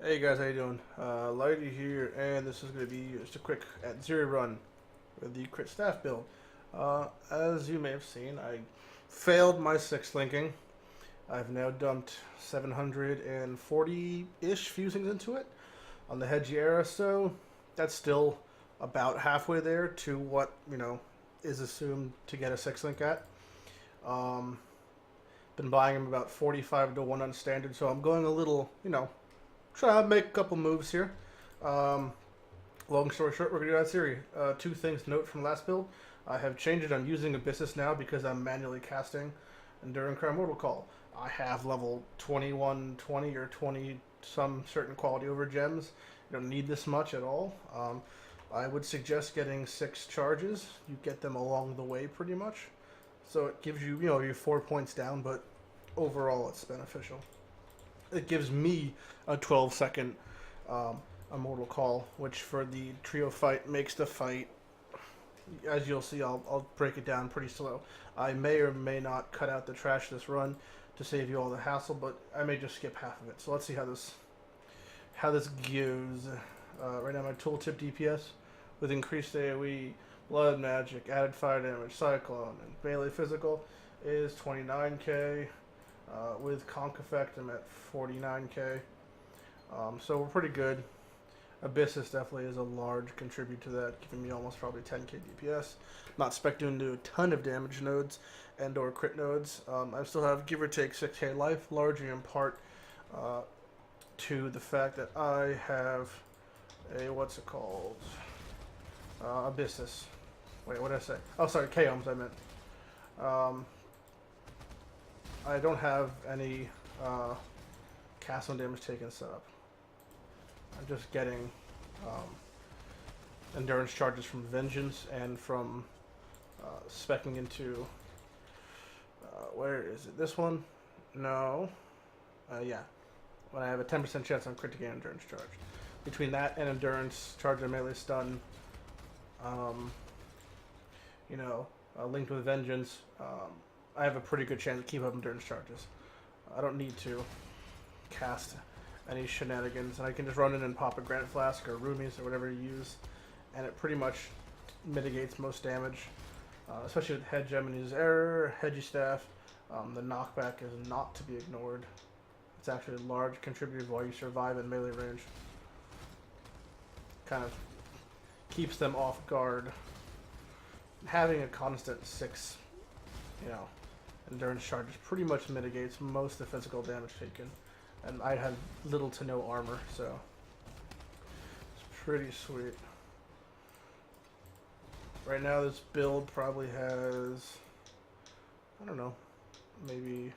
Hey guys, how you doing? Lighty here, and this is going to be just a quick Atziri run with the crit staff build. As you may have seen, I failed my 6 linking. I've now dumped 740-ish fusings into it on the Hedgie era, so that's still about halfway there to what, is assumed to get a 6 link at. Um, been buying them about 45 to 1 on standard, so I'm going a little, try to make a couple moves here. Um, Long story short, we're going to do Atziri. Two things to note from last build. I have changed it. I'm using Abyssus now because I'm manually casting Enduring Crown Mortal Call. I have level 21, 20, or 20 some certain quality over gems. You don't need this much at all. I would suggest getting 6 charges. You get them along the way pretty much. So it gives you, you're 4 points down, but overall it's beneficial. It gives me a 12-second Immortal Call, which for the trio fight makes the fight, as you'll see, I'll break it down pretty slow. I may or may not cut out the trash this run to save you all the hassle, but I may just skip half of it. So let's see how this goes. Right now my tooltip DPS with increased AoE, blood magic, added fire damage, cyclone, and melee physical is 29k. With conk effect, I'm at 49k. So we're pretty good. Abyssus definitely is a large contributor to that, giving me almost probably 10k DPS. Not expecting to do a ton of damage nodes and or crit nodes. I still have give or take 6k life, largely in part to the fact that I have a, what's it called? Abyssus. Wait, what did I say? Oh, sorry, Chaos I meant. I don't have any cast on damage taken set up. I'm just getting endurance charges from Vengeance and from speccing into where is it? This one? No. Yeah. When I have a 10% chance on crit to gain endurance charge. Between that and endurance charge and melee stun, linked with Vengeance, I have a pretty good chance to keep up endurance charges. I don't need to cast any shenanigans, and I can just run in and pop a Granite Flask or Roomies or whatever you use, and it pretty much mitigates most damage, especially with Head Gem and his Error, Hedgie Staff. The knockback is not to be ignored. It's actually a large contributor while you survive in melee range. Kind of keeps them off guard. Having a constant 6, endurance charges pretty much mitigates most of the physical damage taken. And I have little to no armor, so it's pretty sweet. Right now this build probably has, I don't know, maybe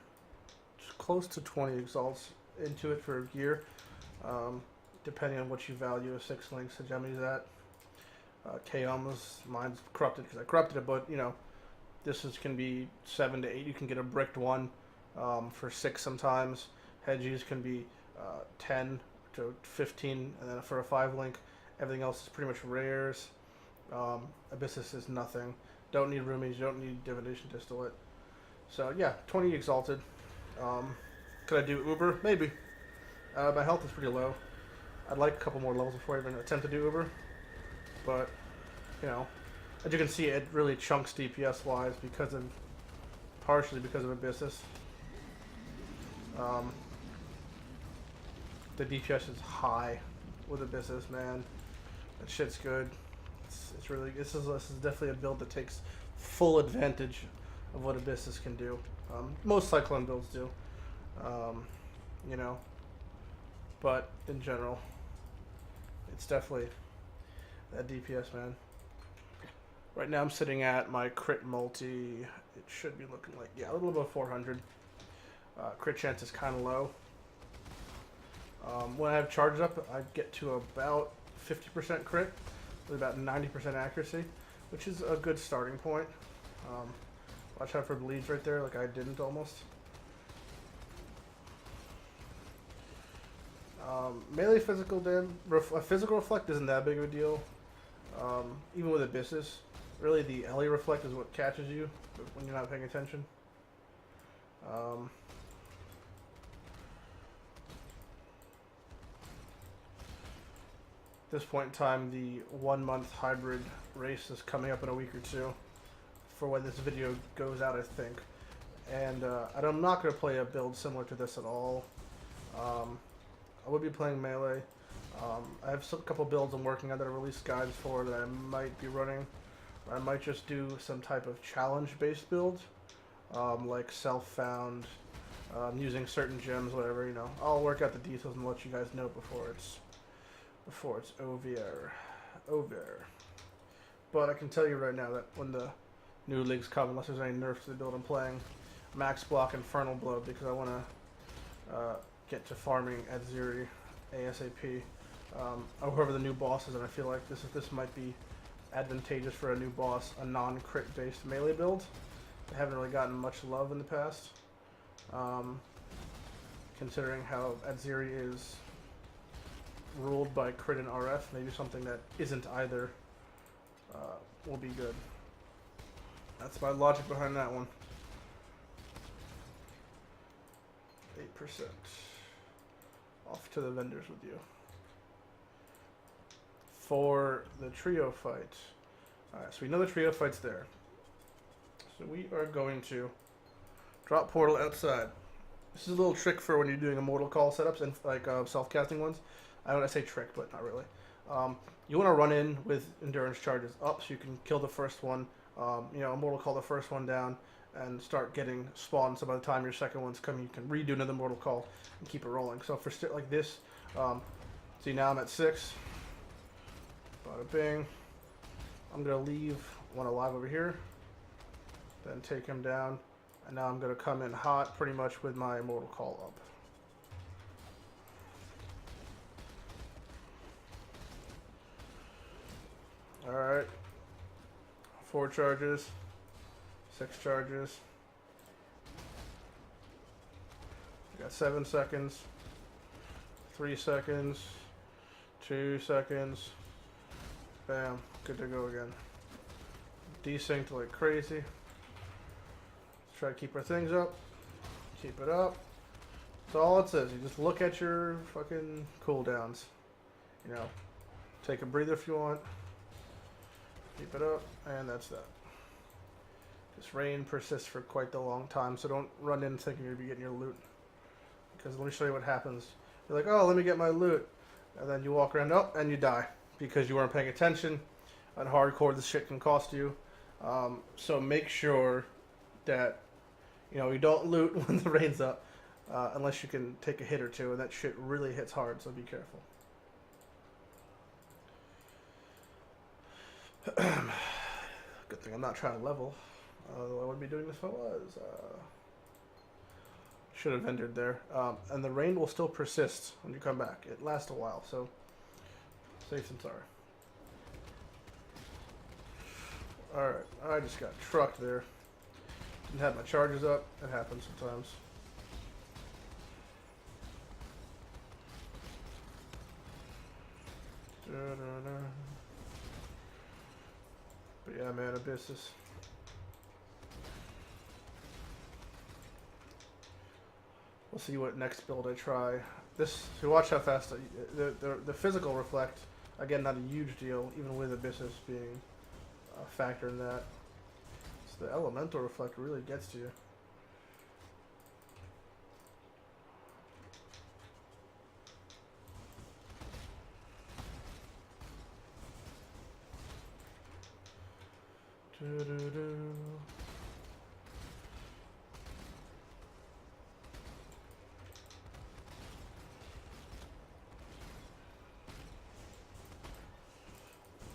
just close to 20 exalts into it for gear, depending on what you value a 6 links to Gemini's at. Chaos, mine's corrupted because I corrupted it, but this can be 7 to 8. You can get a bricked one for 6 sometimes. Hedgies can be 10 to 15, and then for a 5 link, everything else is pretty much rares. Abyssus is nothing. Don't need Roomies, you don't need Divination Distillate. So yeah, 20 exalted. Could I do Uber? Maybe. My health is pretty low. I'd like a couple more levels before I even attempt to do Uber. But, as you can see, it really chunks DPS wise partially because of Abyssus. The DPS is high with Abyssus, man. That shit's good. It's really, this is definitely a build that takes full advantage of what Abyssus can do. Most Cyclone builds do, but in general, it's definitely that DPS, man. Right now I'm sitting at my crit multi. It should be looking like, a little above 400. Crit chance is kind of low. When I have charges up, I get to about 50% crit with about 90% accuracy, which is a good starting point. Watch out for bleeds right there, like I didn't almost. Melee physical reflect isn't that big of a deal. Even with Abyssus, really the LA reflect is what catches you when you're not paying attention. this point in time, the 1 month hybrid race is coming up in a week or two for when this video goes out, I think. And I'm not going to play a build similar to this at all. I would be playing melee. I have a couple builds I'm working on that I released guides for that I might be running. I might just do some type of challenge-based build, like self-found, using certain gems, whatever. You know, I'll work out the details and let you guys know before it's over. But I can tell you right now that when the new leagues come, unless there's any nerfs to the build I'm playing, max block Infernal Blow because I want to get to farming Atziri ASAP. However, the new boss is, and I feel like this might be advantageous for a new boss, a non-crit based melee build. I haven't really gotten much love in the past, considering how Atziri is ruled by crit and RF. Maybe something that isn't either will be good. That's my logic behind that one. 8%. Off to the vendors with you. For the trio fight. Alright, so we know the trio fight's there. So we are going to drop portal outside. This is a little trick for when you're doing Immortal Call setups and like self-casting ones. I don't want to say trick, but not really. You want to run in with endurance charges up so you can kill the first one. You know, Immortal Call the first one down and start getting spawned. So by the time your second one's coming, you can redo another Immortal Call and keep it rolling. So for like this, see now I'm at 6. Bada bing. I'm going to leave one alive over here. Then take him down. And now I'm going to come in hot pretty much with my Immortal Call up. Alright. 4 charges. 6 charges. We got 7 seconds. 3 seconds. 2 seconds. Bam. Good to go again. Desynced like crazy. Let's try to keep our things up. Keep it up. That's all it says. You just look at your fucking cooldowns. You know, take a breather if you want. Keep it up, and that's that. This rain persists for quite a long time, so don't run in thinking you're going to be getting your loot. Because let me show you what happens. You're like, oh, let me get my loot. And then you walk around, oh, and you die. Because you weren't paying attention. On hardcore, this shit can cost you. So make sure that, you know, you don't loot when the rain's up. Unless you can take a hit or two, and that shit really hits hard, so be careful. Good thing I'm not trying to level. Although I would be doing this if I was. Should have entered there. And the rain will still persist when you come back. It lasts a while, so safe and sorry. Alright, I just got trucked there. Didn't have my charges up. It happens sometimes. But yeah, man, Abyssus. We'll see what next build I try. This, so watch how fast the physical reflect. Again, not a huge deal, even with Abyssus being a factor in that. So the elemental reflect really gets to you.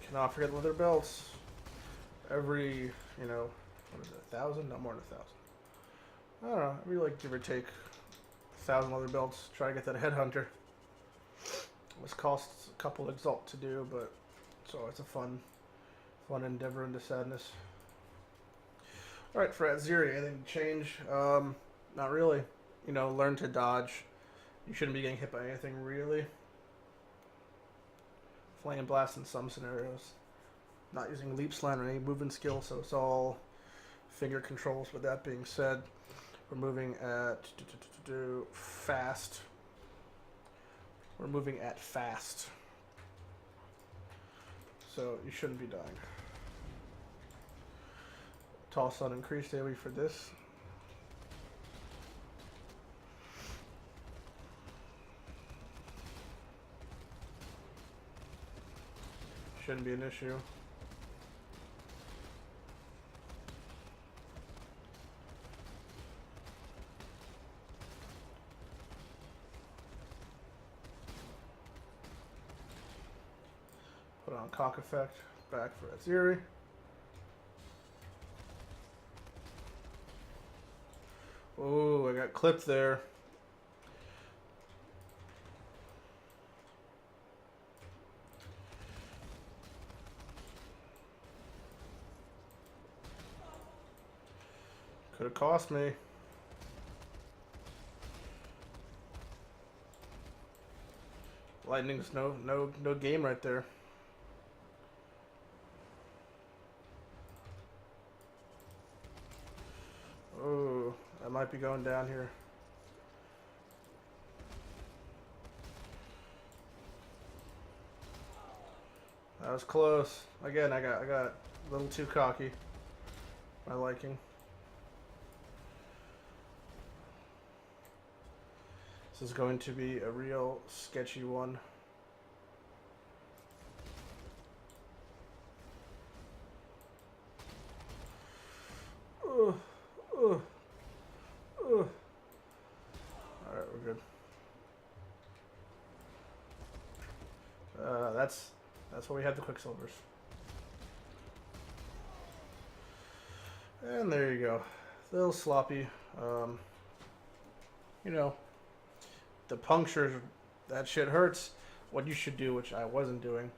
Cannot forget leather belts. Every, you know, what is it, 1,000? Not more than 1,000. I don't know, every like give or take 1,000 leather belts. Try to get that headhunter. This costs a couple exalt to do, but so it's a fun endeavor into sadness. Alright, for Atziri, anything to change? Not really. You know, learn to dodge. You shouldn't be getting hit by anything, really. Flame blast in some scenarios. Not using leap slant or any movement skill, so it's all finger controls. With that being said, we're moving at fast. We're moving at fast. so you shouldn't be dying. Toss on increased AoE for this. Shouldn't be an issue. Put on Conk Effect, back for Atziri. Ooh, I got clipped there. Could have cost me. Lightning's no game right there. Oh, I might be going down here. That was close. Again, I got a little too cocky. My liking. This is going to be a real sketchy one. Alright, we're good. That's where we have the Quicksilvers. And there you go. A little sloppy. You know, the punctures, that shit hurts. What you should do, which I wasn't doing,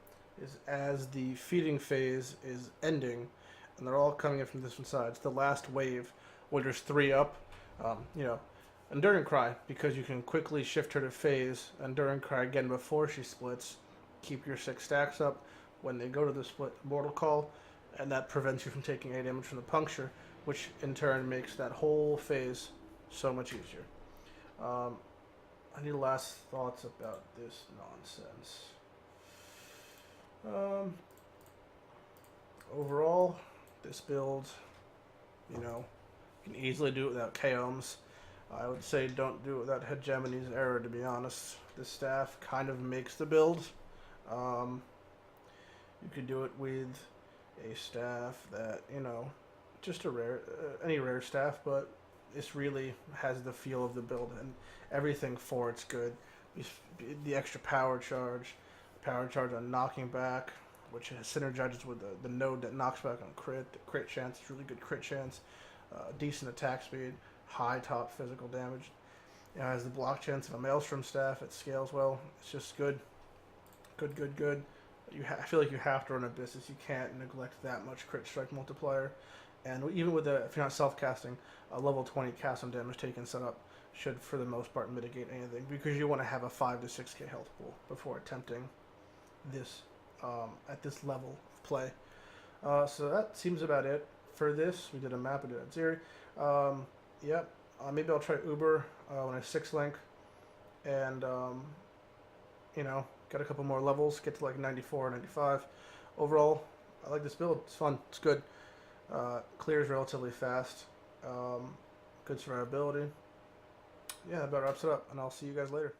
is as the feeding phase is ending, and they're all coming in from different sides, the last wave, where there's 3 up, you know, Enduring Cry, because you can quickly shift her to phase, Enduring Cry again before she splits, keep your 6 stacks up when they go to the split Mortal Call, and that prevents you from taking 8 damage from the puncture, which in turn makes that whole phase so much easier. Any last thoughts about this nonsense? Overall, this build, you know, you can easily do it without Chaoms. I would say don't do it without Hegemony's Error, to be honest. This staff kind of makes the build. You could do it with a staff that, you know, just a rare, any rare staff, but this really has the feel of the build, and everything for it's good. The extra power charge on knocking back, which synergizes with the node that knocks back on crit. The crit chance is really good crit chance, decent attack speed, high top physical damage. It has the block chance of a Maelstrom staff. It scales well. It's just good. Good. I feel like you have to run Abyssus. You can't neglect that much crit strike multiplier. And even with if you're not self-casting, a level 20 cast on damage taken setup should, for the most part, mitigate anything, because you want to have a 5 to 6k health pool before attempting this at this level of play. So that seems about it for this. We did a map, we did Atziri. Yep. Maybe I'll try Uber when I 6-link, and you know, get a couple more levels, get to like 94 or 95. Overall, I like this build. It's fun. It's good. Clears relatively fast. Good survivability. Yeah, that about wraps it up, and I'll see you guys later.